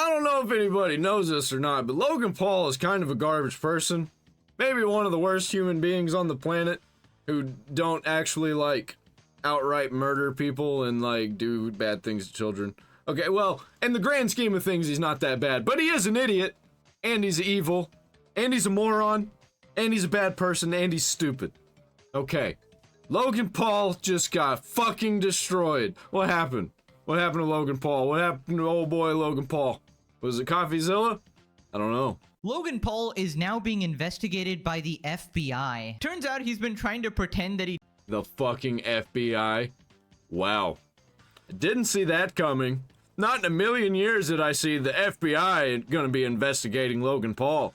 I don't know if anybody knows this or not, but Logan Paul is kind of a garbage person. Maybe one of the worst human beings on the planet who don't actually, like, outright murder people and, like, do bad things to children. Okay, well, in the grand scheme of things, he's not that bad, but he is an idiot, and he's evil, and he's a moron, and he's a bad person, and he's stupid. Okay, Logan Paul just got fucking destroyed. What happened? What happened to Logan Paul? What happened to old boy Logan Paul? Was it Coffeezilla? I don't know. Logan Paul is now being investigated by the FBI. Turns out he's been trying to pretend that he... The fucking FBI? Wow. I didn't see that coming. Not in a million years did I see the FBI gonna be investigating Logan Paul.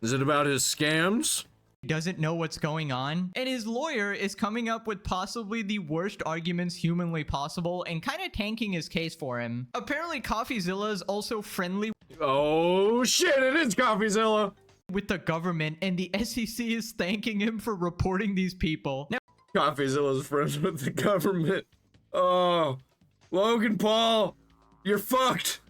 Is it about his scams? doesn't know what's going on, and his lawyer is coming up with possibly the worst arguments humanly possible and kind of tanking his case for him. Apparently Coffeezilla is also friendly Oh shit, it is Coffeezilla with the government, and the SEC is thanking him for reporting these people. Now, Coffeezilla's friends with the government. Oh, Logan Paul, you're fucked.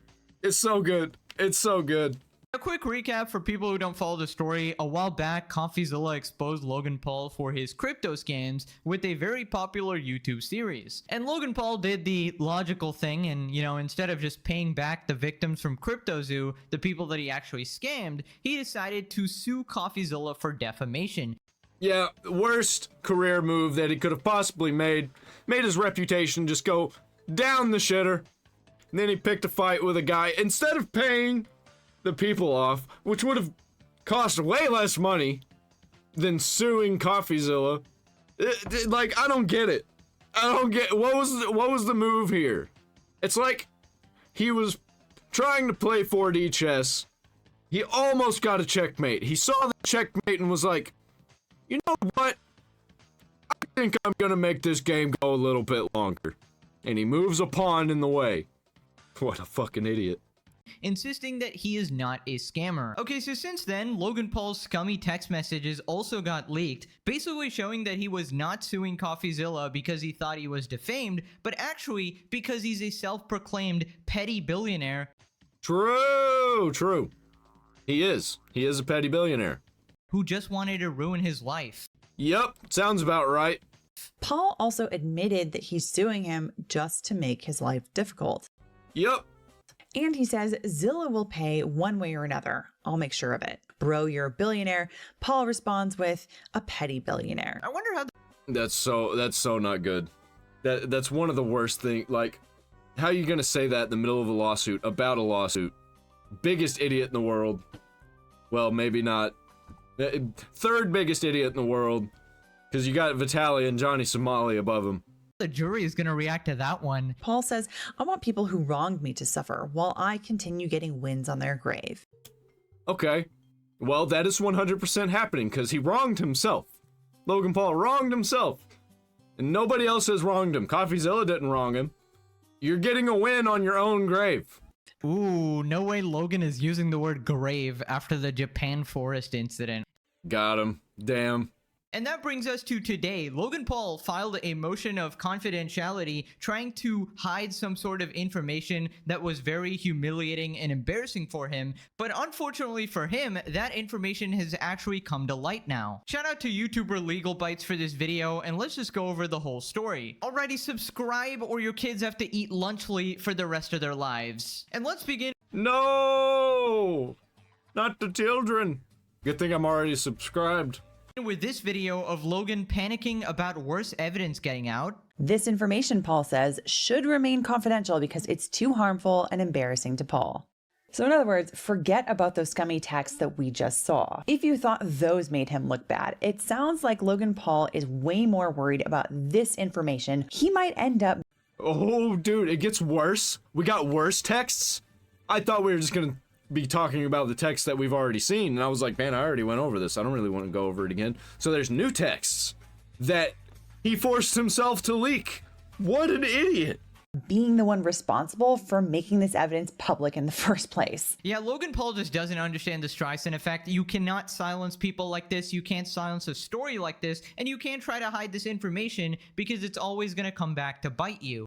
It's so good. It's so good. a quick recap for people who don't follow the story. A while back, Coffeezilla exposed Logan Paul for his crypto scams with a very popular YouTube series. And Logan Paul did the logical thing and, you know, instead of just paying back the victims from Cryptozoo, the people that he actually scammed, he decided to sue Coffeezilla for defamation. Yeah, worst career move that he could have possibly made. Made his reputation just go down the shitter. And then he picked a fight with a guy. Instead of paying the people off, which would have cost way less money than suing Coffeezilla. Like, I don't get it. I don't get what was the move here? It's like he was trying to play 4D chess. He almost got a checkmate. He saw the checkmate and was like, you know what? I think I'm gonna make this game go a little bit longer. And he moves a pawn in the way. What a fucking idiot. Insisting that he is not a scammer. Okay, so since then, Logan Paul's scummy text messages also got leaked, basically showing that he was not suing Coffeezilla because he thought he was defamed, but actually because he's a self-proclaimed petty billionaire. True, true. He is. He is a petty billionaire. Who just wanted to ruin his life. Yep, sounds about right. Paul also admitted that he's suing him just to make his life difficult. Yep. And he says Zilla will pay one way or another. I'll make sure of it. Bro, you're a billionaire. Paul responds with a petty billionaire. I wonder how That's so not good. That's one of the worst things. Like, how are you gonna say that in the middle of a lawsuit about a lawsuit? Biggest idiot in the world. Well, maybe not. Third biggest idiot in the world. Because you got Vitaly and Johnny Somali above him. the jury is going to react to that one. Paul says, I want people who wronged me to suffer while I continue getting wins on their grave. Okay. Well, that is 100% happening because he wronged himself. Logan Paul wronged himself. And nobody else has wronged him. Coffeezilla didn't wrong him. You're getting a win on your own grave. Ooh, no way Logan is using the word grave after the Japan forest incident. Got him. Damn. And that brings us to today. Logan Paul filed a motion of confidentiality trying to hide some sort of information that was very humiliating and embarrassing for him. But unfortunately for him, that information has actually come to light now. Shout out to YouTuber Legal Bites for this video, and let's just go over the whole story. Alrighty, subscribe or your kids have to eat lunchly for the rest of their lives. And let's begin. No! Not the children. Good thing I'm already subscribed. With this video of Logan panicking about worse evidence getting out. This information, Paul says, should remain confidential because it's too harmful and embarrassing to Paul. So in other words, forget about those scummy texts that we just saw. If you thought those made him look bad, it sounds like Logan Paul is way more worried about this information. He might end up... Oh, dude, it gets worse. We got worse texts. I thought we were just gonna be talking about the text that we've already seen, and I was like, man, I already went over this. I don't really want to go over it again. So there's new texts that he forced himself to leak. What an idiot. being the one responsible for making this evidence public in the first place. Yeah, Logan Paul just doesn't understand the Streisand effect. You cannot silence people like this. You can't silence a story like this, and you can't try to hide this information because it's always going to come back to bite you.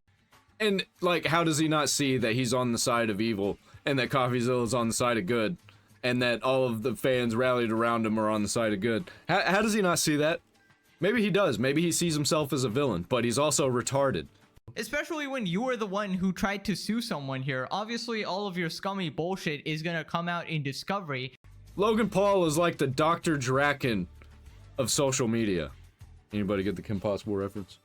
And, like, how does he not see that he's on the side of evil? and that Coffeezilla is on the side of good, and that all of the fans rallied around him are on the side of good. How does he not see that? Maybe he does. Maybe he sees himself as a villain, but he's also retarded. Especially when you were the one who tried to sue someone here. Obviously, all of your scummy bullshit is gonna come out in discovery. Logan Paul is like the Dr. Draken of social media. Anybody get the Kim Possible reference?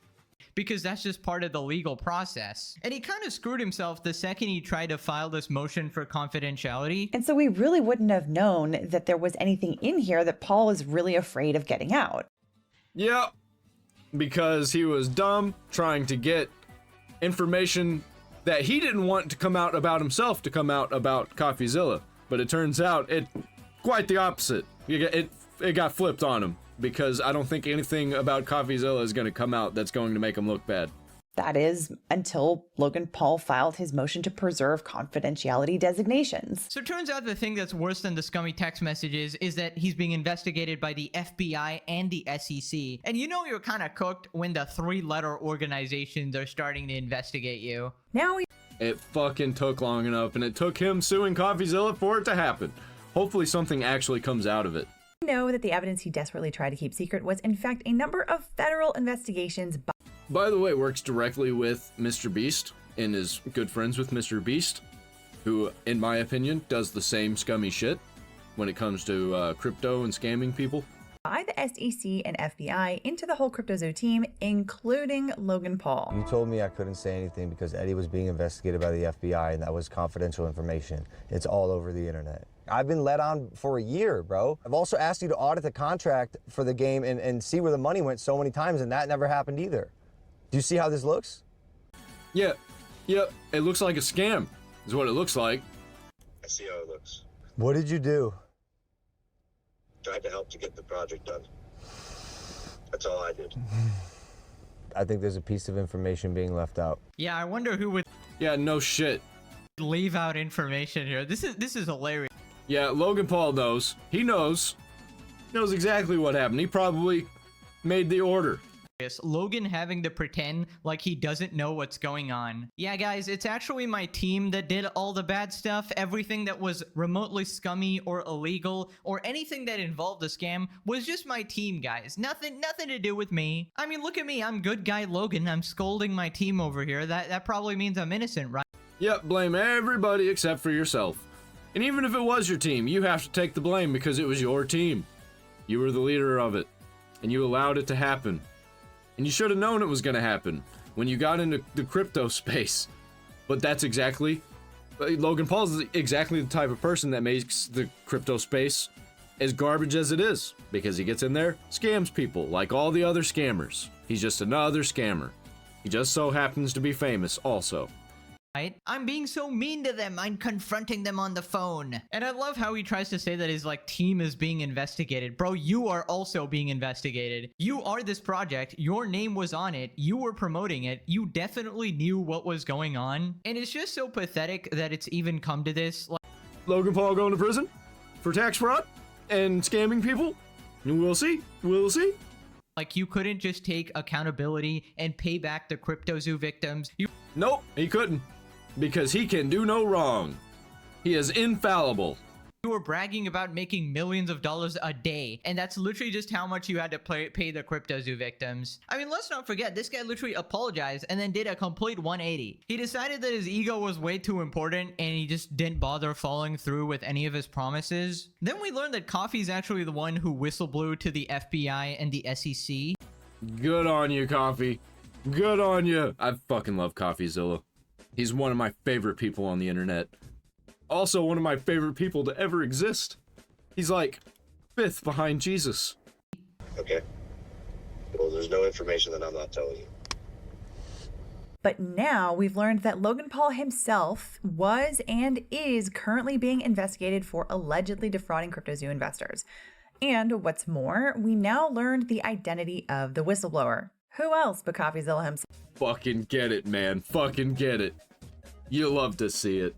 Because that's just part of the legal process. And he kind of screwed himself the second he tried to file this motion for confidentiality. And so we really wouldn't have known that there was anything in here that Paul was really afraid of getting out. Yeah, because he was dumb trying to get information that he didn't want to come out about himself to come out about Coffeezilla. But it turns out quite the opposite. It got flipped on him. Because I don't think anything about Coffeezilla is going to come out that's going to make him look bad. That is, until Logan Paul filed his motion to preserve confidentiality designations. So it turns out the thing that's worse than the scummy text messages is that he's being investigated by the FBI and the SEC. And you know you're kind of cooked when the 3-letter organizations are starting to investigate you. It fucking took long enough, and it took him suing Coffeezilla for it to happen. Hopefully something actually comes out of it. Know that the evidence he desperately tried to keep secret was in fact a number of federal investigations by the way, works directly with Mr. Beast and is good friends with Mr. Beast, who, in my opinion, does the same scummy shit when it comes to crypto and scamming people. By the SEC and FBI into the whole Cryptozoo team, including Logan Paul. You told me I couldn't say anything because Eddie was being investigated by the FBI and that was confidential information. It's all over the internet. I've been let on for a year, bro. I've also asked you to audit the contract for the game and see where the money went so many times, and that never happened either. Do you see how this looks? Yeah, it looks like a scam, is what it looks like. I see how it looks. What did you do? Tried to help to get the project done. That's all I did. I think there's a piece of information being left out. Yeah, I wonder who would Yeah, no shit. leave out information here. This is hilarious. Yeah, Logan Paul knows. He knows. Knows exactly what happened. He probably made the order. Logan having to pretend like he doesn't know what's going on. Yeah, guys, it's actually my team that did all the bad stuff. Everything that was remotely scummy or illegal or anything that involved a scam was just my team, guys. Nothing to do with me. I mean, look at me. I'm good guy Logan. I'm scolding my team over here. That probably means I'm innocent, right? Yep, blame everybody except for yourself. And even if it was your team, you have to take the blame because it was your team. You were the leader of it, and you allowed it to happen. And you should have known it was going to happen when you got into the crypto space. But that's exactly... Logan Paul's exactly the type of person that makes the crypto space as garbage as it is. Because he gets in there, scams people, like all the other scammers. He's just another scammer. He just so happens to be famous also. I'm being so mean to them. I'm confronting them on the phone. And I love how he tries to say that his team is being investigated. Bro, you are also being investigated. You are this project. Your name was on it. You were promoting it. You definitely knew what was going on. And it's just so pathetic that it's even come to this. Logan Paul going to prison for tax fraud and scamming people? We'll see. We'll see. You couldn't just take accountability and pay back the Cryptozoo victims. Nope, he couldn't. Because he can do no wrong. He is infallible. You were bragging about making millions of dollars a day, and that's literally just how much you had to pay the Cryptozoo victims. I mean, let's not forget, this guy literally apologized and then did a complete 180. He decided that his ego was way too important, and he just didn't bother following through with any of his promises. Then we learned that Coffee's actually the one who whistleblew to the FBI and the SEC. Good on you, Coffee. Good on you. I fucking love Coffeezilla. He's one of my favorite people on the internet. Also one of my favorite people to ever exist. He's like 5th behind Jesus. Okay. Well, there's no information that I'm not telling you. But now we've learned that Logan Paul himself was and is currently being investigated for allegedly defrauding Cryptozoo investors. And what's more, we now learned the identity of the whistleblower. Who else but Coffeezilla himself? Fucking get it, man. Fucking get it. You love to see it.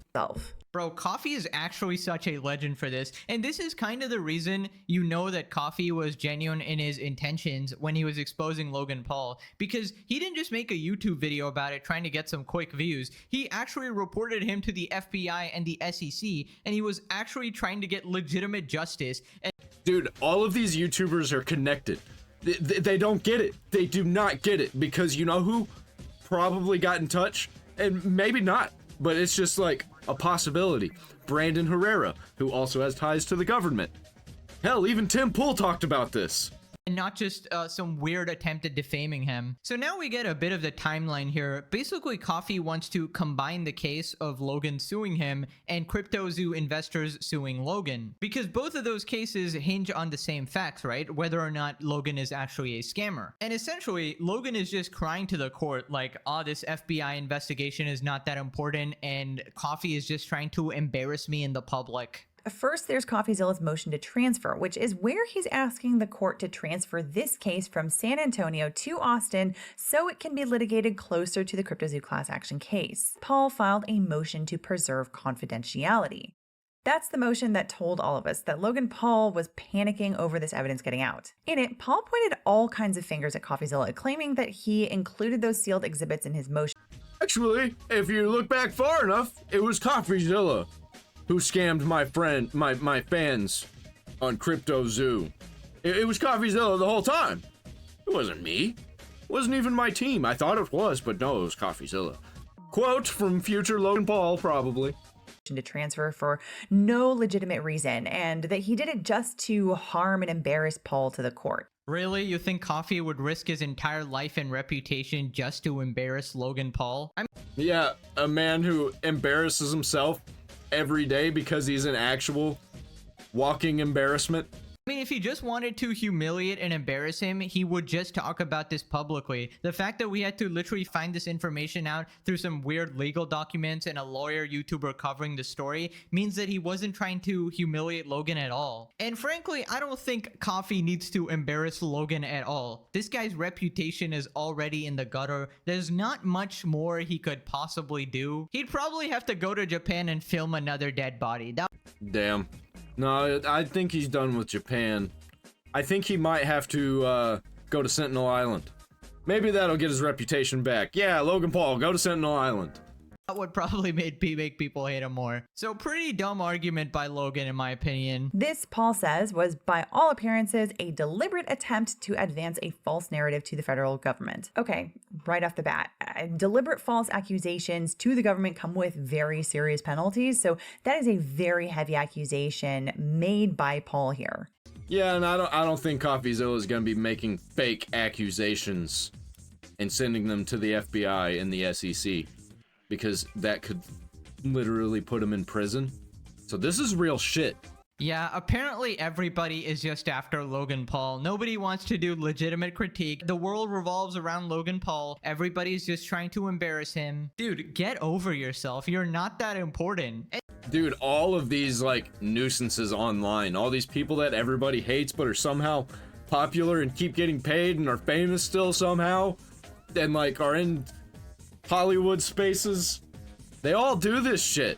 Bro, Coffee is actually such a legend for this, and this is kind of the reason you know that Coffee was genuine in his intentions when he was exposing Logan Paul, because he didn't just make a YouTube video about it trying to get some quick views. He actually reported him to the FBI and the SEC, and he was actually trying to get legitimate justice. And dude, all of these YouTubers are connected. They don't get it. They do not get it, because you know who probably got in touch? And maybe not, but it's just like a possibility. Brandon Herrera, who also has ties to the government. Hell, even Tim Pool talked about this. and not just some weird attempt at defaming him. So now we get a bit of the timeline here. Basically, Coffee wants to combine the case of Logan suing him and Cryptozoo investors suing Logan, because both of those cases hinge on the same facts, right? Whether or not Logan is actually a scammer. And essentially, Logan is just crying to the court like, oh, this FBI investigation is not that important, and Coffee is just trying to embarrass me in the public. First, there's Coffeezilla's motion to transfer, which is where he's asking the court to transfer this case from San Antonio to Austin so it can be litigated closer to the Cryptozoo class action case. Paul filed a motion to preserve confidentiality. That's the motion that told all of us that Logan Paul was panicking over this evidence getting out. In it, Paul pointed all kinds of fingers at Coffeezilla, claiming that he included those sealed exhibits in his motion. Actually, if you look back far enough, it was Coffeezilla who scammed my fans on Cryptozoo. It was Coffeezilla the whole time. It wasn't me. It wasn't even my team. I thought it was, but no, it was Coffeezilla. Quote from future Logan Paul, probably. To transfer for no legitimate reason, and that he did it just to harm and embarrass Paul to the court. Really? You think Coffee would risk his entire life and reputation just to embarrass Logan Paul? Yeah, a man who embarrasses himself every day because he's an actual walking embarrassment. I mean, if he just wanted to humiliate and embarrass him, he would just talk about this publicly. The fact that we had to literally find this information out through some weird legal documents and a lawyer YouTuber covering the story means that he wasn't trying to humiliate Logan at all. And frankly, I don't think Coffee needs to embarrass Logan at all. This guy's reputation is already in the gutter. There's not much more he could possibly do. He'd probably have to go to Japan and film another dead body. Damn. No, I think he's done with Japan. I think he might have to go to Sentinel Island. Maybe that'll get his reputation back. Yeah, Logan Paul, go to Sentinel Island. That would probably make people hate him more. So pretty dumb argument by Logan, in my opinion. This, Paul says, was by all appearances a deliberate attempt to advance a false narrative to the federal government. Okay, right off the bat, deliberate false accusations to the government come with very serious penalties, so that is a very heavy accusation made by Paul here. Yeah, and I don't think Coffeezilla is going to be making fake accusations and sending them to the FBI and the SEC. Because that could literally put him in prison. So this is real shit. Yeah, apparently everybody is just after Logan Paul. Nobody wants to do legitimate critique. The world revolves around Logan Paul. Everybody's just trying to embarrass him. Dude, get over yourself. You're not that important. Dude, all of these, like, nuisances online, all these people that everybody hates but are somehow popular and keep getting paid and are famous still somehow, and, like, are in Hollywood spaces, they all do this shit.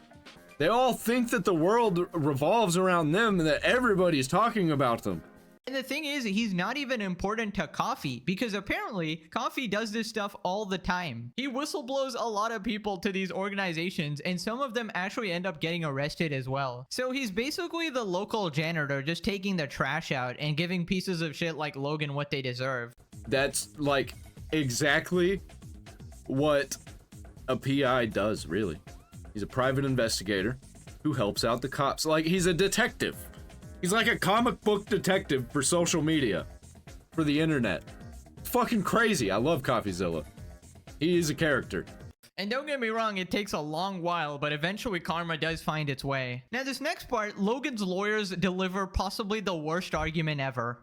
They all think that the world revolves around them and that everybody's talking about them. And the thing is, he's not even important to Coffee, because apparently Coffee does this stuff all the time. He whistleblows a lot of people to these organizations, and some of them actually end up getting arrested as well. So he's basically the local janitor, just taking the trash out and giving pieces of shit like Logan what they deserve. That's like exactly what a PI does, really. He's a private investigator who helps out the cops. Like, he's a detective. He's like a comic book detective for social media, for the internet. Fucking crazy. I love Coffeezilla. He is a character. And don't get me wrong, it takes a long while, but eventually karma does find its way. Now, this next part, Logan's lawyers deliver possibly the worst argument ever.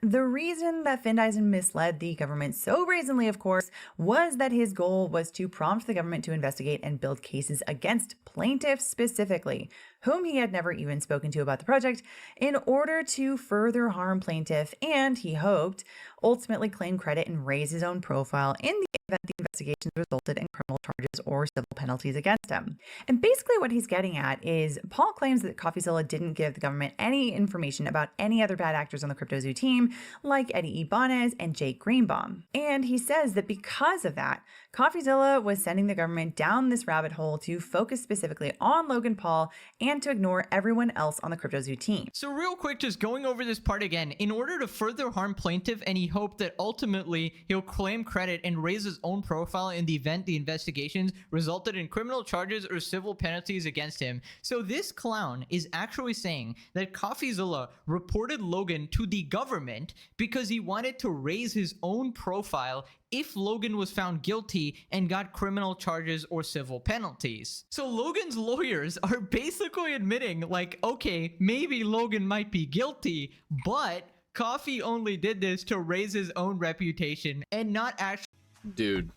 The reason that Findeisen misled the government so brazenly, of course, was that his goal was to prompt the government to investigate and build cases against plaintiffs specifically. whom he had never even spoken to about the project, in order to further harm plaintiff and, he hoped, ultimately claim credit and raise his own profile in the event the investigations resulted in criminal charges or civil penalties against him. And basically what he's getting at is Paul claims that Coffeezilla didn't give the government any information about any other bad actors on the Cryptozoo team, like Eddie Ibanez and Jake Greenbaum. And he says that because of that, Coffeezilla was sending the government down this rabbit hole to focus specifically on Logan Paul and to ignore everyone else on the Cryptozoo team. So real quick, just going over this part again, in order to further harm plaintiff, and he hoped that ultimately he'll claim credit and raise his own profile in the event the investigations resulted in criminal charges or civil penalties against him. So this clown is actually saying that Coffeezilla reported Logan to the government because he wanted to raise his own profile if Logan was found guilty and got criminal charges or civil penalties. So Logan's lawyers are basically admitting, like, okay, maybe Logan might be guilty, but Coffee only did this to raise his own reputation and not actually. Dude,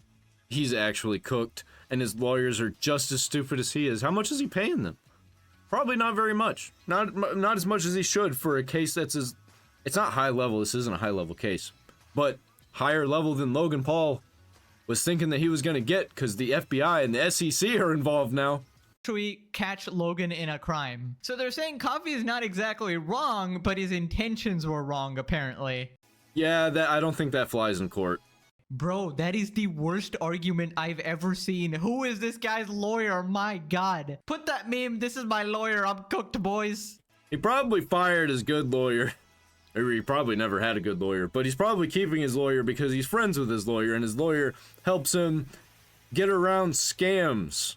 he's actually cooked, and his lawyers are just as stupid as he is. How much is he paying them? Probably not very much. Not as much as he should for a case that's as... It's not high level. This isn't a high level case. But higher level than Logan Paul was thinking that he was going to get, because the FBI and the SEC are involved now. Catch Logan in a crime. So they're saying Coffee is not exactly wrong, but his intentions were wrong, apparently. Yeah, I don't think that flies in court. Bro, that is the worst argument I've ever seen. Who is this guy's lawyer? My God. Put that meme, this is my lawyer, I'm cooked, boys. He probably fired his good lawyer. Or he probably never had a good lawyer, but he's probably keeping his lawyer because he's friends with his lawyer, and his lawyer helps him get around scams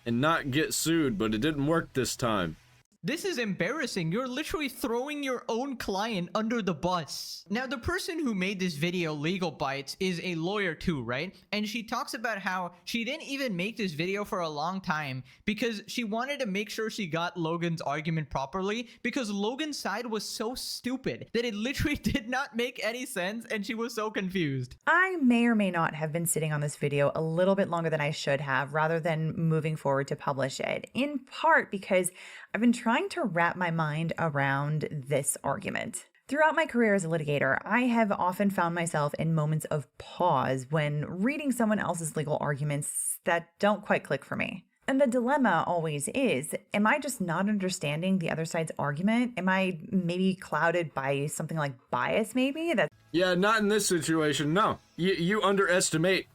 and not get sued, but it didn't work this time. This is embarrassing. You're literally throwing your own client under the bus. Now, the person who made this video, Legal Bites, is a lawyer too, right? And she talks about how she didn't even make this video for a long time because she wanted to make sure she got Logan's argument properly, because Logan's side was so stupid that it literally did not make any sense and she was so confused. I may or may not have been sitting on this video a little bit longer than I should have, rather than moving forward to publish it, in part because I've been trying to wrap my mind around this argument. Throughout my career as a litigator, I have often found myself in moments of pause when reading someone else's legal arguments that don't quite click for me. And the dilemma always is, am I just not understanding the other side's argument? Am I maybe clouded by something like bias, maybe? Yeah, not in this situation, no. You underestimate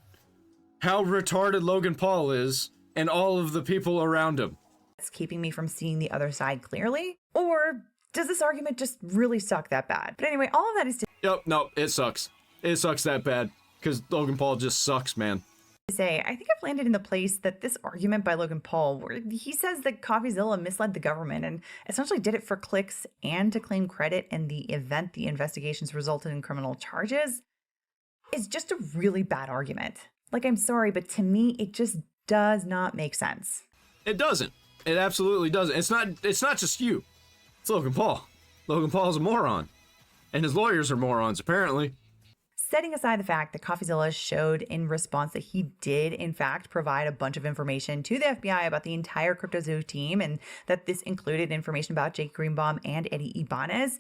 how retarded Logan Paul is and all of the people around him. That's keeping me from seeing the other side clearly? Or does this argument just really suck that bad? But anyway, all of that is to Yep, no, it sucks. It sucks that bad, because Logan Paul just sucks, man. say, I think I've landed in the place that this argument by Logan Paul, where he says that Coffeezilla misled the government and essentially did it for clicks and to claim credit in the event the investigations resulted in criminal charges, is just a really bad argument. Like, I'm sorry, but to me, it just does not make sense. It doesn't. It absolutely doesn't. It's not just you. It's Logan Paul. Logan Paul's a moron. And his lawyers are morons, apparently. Setting aside the fact that Coffeezilla showed in response that he did, in fact, provide a bunch of information to the FBI about the entire Cryptozoo team, and that this included information about Jake Greenbaum and Eddie Ibanez,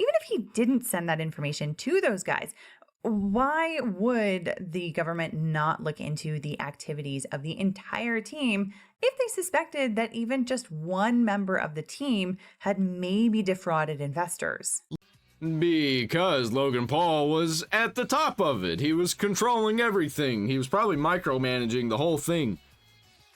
even if he didn't send that information to those guys, why would the government not look into the activities of the entire team if they suspected that even just one member of the team had maybe defrauded investors? Because Logan Paul was at the top of it. He was controlling everything. He was probably micromanaging the whole thing.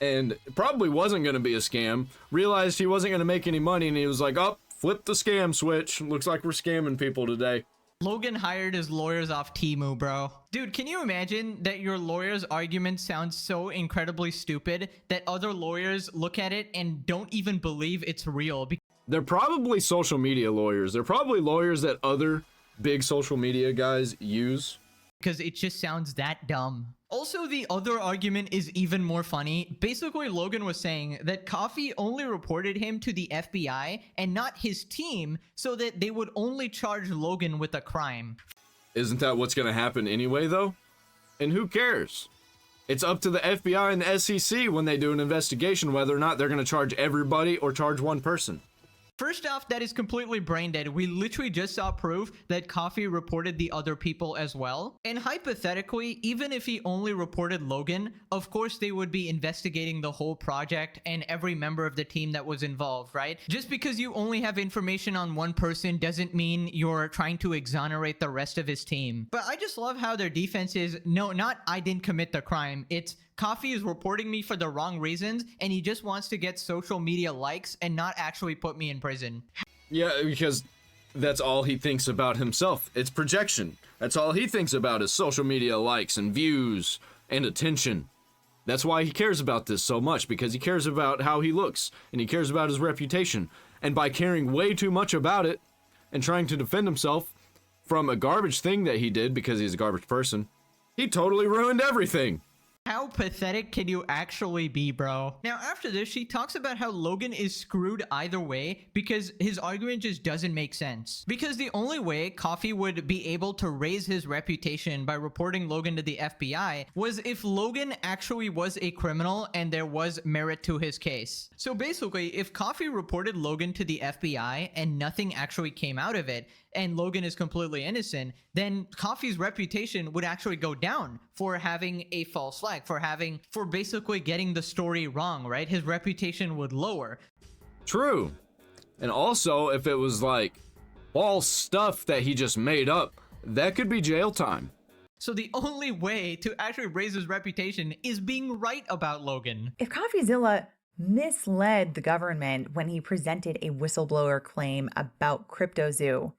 And it probably wasn't going to be a scam. Realized he wasn't going to make any money, and he was like, oh, flip the scam switch. Looks like we're scamming people today. Logan hired his lawyers off Temu, bro. Dude, can you imagine that your lawyer's argument sounds so incredibly stupid that other lawyers look at it and don't even believe it's real? They're probably social media lawyers. They're probably lawyers that other big social media guys use. Because it just sounds that dumb. Also, the other argument is even more funny. Basically, Logan was saying that Coffee only reported him to the FBI and not his team so that they would only charge Logan with a crime. Isn't that what's going to happen anyway, though? And who cares? It's up to the FBI and the SEC when they do an investigation whether or not they're going to charge everybody or charge one person. First off, that is completely brain dead. We literally just saw proof that Coffee reported the other people as well. And hypothetically, even if he only reported Logan, of course they would be investigating the whole project and every member of the team that was involved, right? Just because you only have information on one person doesn't mean you're trying to exonerate the rest of his team. But I just love how their defense is, no, not I didn't commit the crime. It's Coffee is reporting me for the wrong reasons, and he just wants to get social media likes and not actually put me in prison. Yeah, because that's all he thinks about himself. It's projection. That's all he thinks about is social media likes and views and attention. That's why he cares about this so much, because he cares about how he looks, and he cares about his reputation. And by caring way too much about it and trying to defend himself from a garbage thing that he did because he's a garbage person, he totally ruined everything. How pathetic can you actually be, bro? Now, after this, she talks about how Logan is screwed either way because his argument just doesn't make sense. Because the only way Coffee would be able to raise his reputation by reporting Logan to the FBI was if Logan actually was a criminal and there was merit to his case. So basically, if Coffee reported Logan to the FBI and nothing actually came out of it, and Logan is completely innocent, then Coffee's reputation would actually go down for having a false flag, for basically getting the story wrong, right? His reputation would lower. True. And also, if it was like false stuff that he just made up, that could be jail time. So the only way to actually raise his reputation is being right about Logan. If Coffeezilla misled the government when he presented a whistleblower claim about Cryptozoo,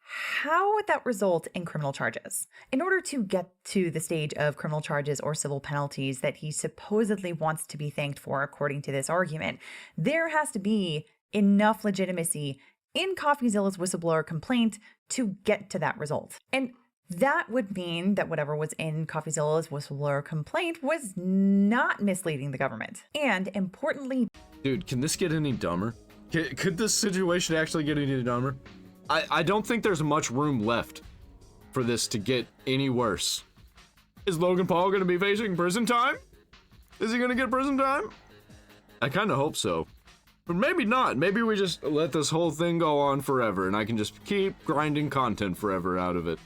how would that result in criminal charges? In order to get to the stage of criminal charges or civil penalties that he supposedly wants to be thanked for, according to this argument, there has to be enough legitimacy in Coffeezilla's whistleblower complaint to get to that result. And that would mean that whatever was in Coffeezilla's whistleblower complaint was not misleading the government. And importantly, dude, can this get any dumber? Could this situation actually get any dumber? I don't think there's much room left for this to get any worse. Is Logan Paul going to be facing prison time? Is he going to get prison time? I kind of hope so. But maybe not. Maybe we just let this whole thing go on forever and I can just keep grinding content forever out of it.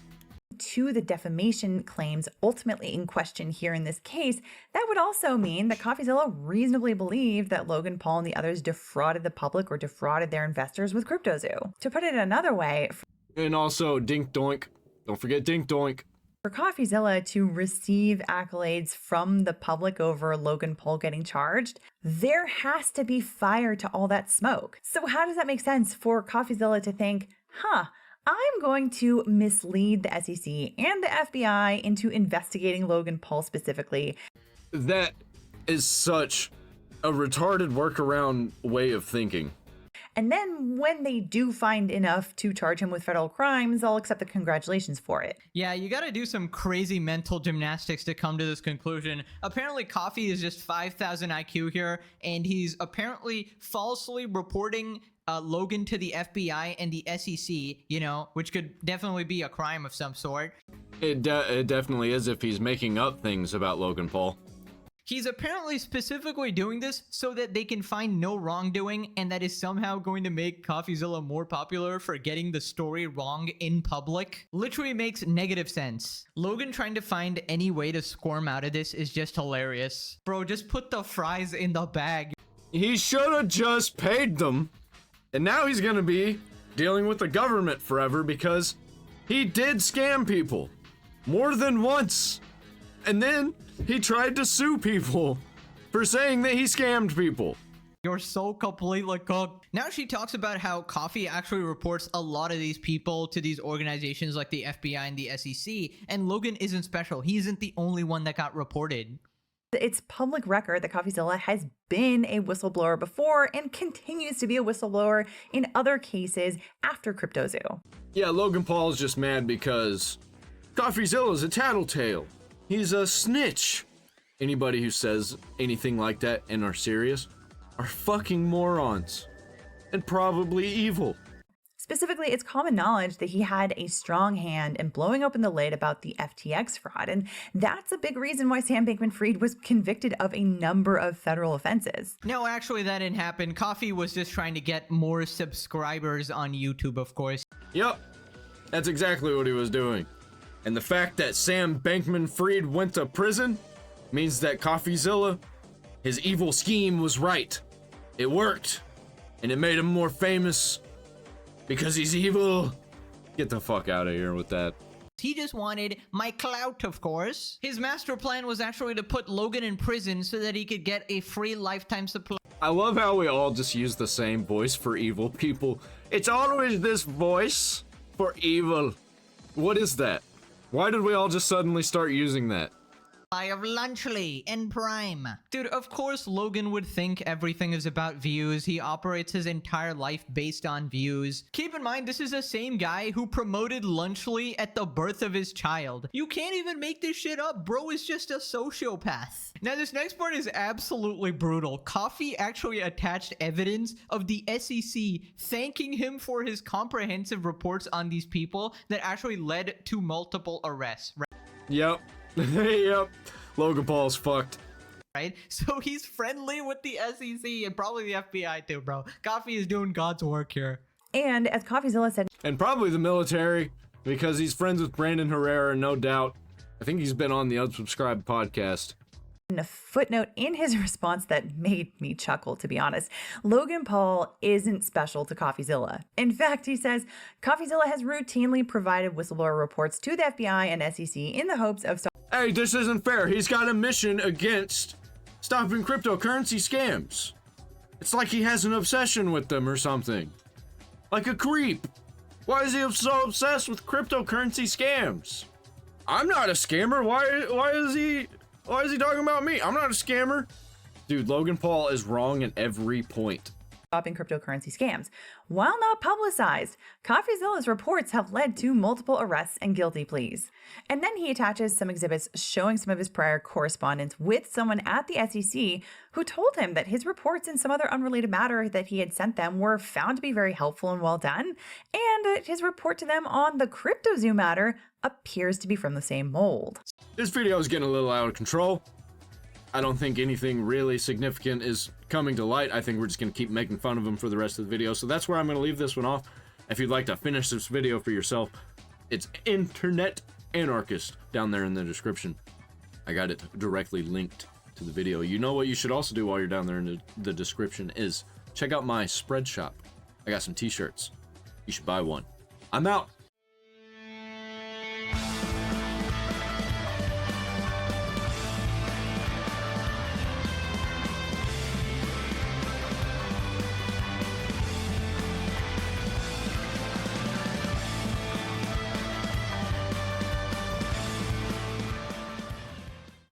To the defamation claims ultimately in question here in this case, that would also mean that Coffeezilla reasonably believed that Logan Paul and the others defrauded the public or defrauded their investors with Cryptozoo. To put it another way, and also Dink Doink. Don't forget Dink Doink. For Coffeezilla to receive accolades from the public over Logan Paul getting charged, there has to be fire to all that smoke. So how does that make sense for Coffeezilla to think, I'm going to mislead the SEC and the FBI into investigating Logan Paul specifically? That is such a retarded workaround way of thinking. And then when they do find enough to charge him with federal crimes, I'll accept the congratulations for it. Yeah, you gotta do some crazy mental gymnastics to come to this conclusion. Apparently Coffee is just 5,000 IQ here, and he's apparently falsely reporting Logan to the FBI and the SEC, you know, which could definitely be a crime of some sort. It definitely is if he's making up things about Logan Paul. He's apparently specifically doing this so that they can find no wrongdoing, and that is somehow going to make Coffeezilla more popular for getting the story wrong in public. Literally makes negative sense. Logan trying to find any way to squirm out of this is just hilarious. Bro, just put the fries in the bag. He should have just paid them. And now he's gonna be dealing with the government forever because he did scam people more than once. And then he tried to sue people for saying that he scammed people. You're so completely cooked. Now she talks about how Coffee actually reports a lot of these people to these organizations like the FBI and the SEC, and Logan isn't special. He isn't the only one that got reported. It's public record that Coffeezilla has been a whistleblower before and continues to be a whistleblower in other cases after Cryptozoo. Yeah, Logan Paul's just mad because Coffeezilla's a tattletale. He's a snitch. Anybody who says anything like that and are serious are fucking morons. And probably evil. Specifically, it's common knowledge that he had a strong hand in blowing open the lid about the FTX fraud, and that's a big reason why Sam Bankman-Fried was convicted of a number of federal offenses. No, actually, that didn't happen. Coffee was just trying to get more subscribers on YouTube, of course. Yep, that's exactly what he was doing. And the fact that Sam Bankman-Fried went to prison means that Coffeezilla, his evil scheme was right. It worked, and it made him more famous because he's evil. Get the fuck out of here with that. He just wanted my clout, of course. His master plan was actually to put Logan in prison so that he could get a free lifetime supply. I love how we all just use the same voice for evil people. It's always this voice for evil. What is that? Why did we all just suddenly start using that? Of Lunchley in Prime. Dude, of course Logan would think everything is about views. He operates his entire life based on views. Keep in mind, this is the same guy who promoted Lunchley at the birth of his child. You can't even make this shit up. Bro is just a sociopath. Now, this next part is absolutely brutal. Coffee actually attached evidence of the SEC thanking him for his comprehensive reports on these people that actually led to multiple arrests. Yep. Yep. Logan Paul's fucked. Right? So he's friendly with the SEC and probably the FBI too, bro. Coffee is doing God's work here. And as Coffeezilla said, And probably the military, because he's friends with Brandon Herrera, no doubt. I think he's been on the Unsubscribed podcast. in a footnote in his response that made me chuckle, to be honest, Logan Paul isn't special to Coffeezilla. In fact, he says, Coffeezilla has routinely provided whistleblower reports to the FBI and SEC in the hopes of Hey, this isn't fair. He's got a mission against stopping cryptocurrency scams. It's like he has an obsession with them or something. Like a creep. Why is he so obsessed with cryptocurrency scams? I'm not a scammer. Why is he talking about me? I'm not a scammer. Dude, Logan Paul is wrong in every point. stopping cryptocurrency scams. While not publicized, Coffeezilla's reports have led to multiple arrests and guilty pleas. And then he attaches some exhibits showing some of his prior correspondence with someone at the SEC who told him that his reports and some other unrelated matter that he had sent them were found to be very helpful and well done, and that his report to them on the Cryptozoo matter appears to be from the same mold. This video is getting a little out of control. I don't think anything really significant is coming to light. I think we're just going to keep making fun of him for the rest of the video. So that's where I'm going to leave this one off. If you'd like to finish this video for yourself, it's Internet Anarchist down there in the description. I got it directly linked to the video. You know what you should also do while you're down there in the description is check out my spread shop. I got some t-shirts. You should buy one. I'm out.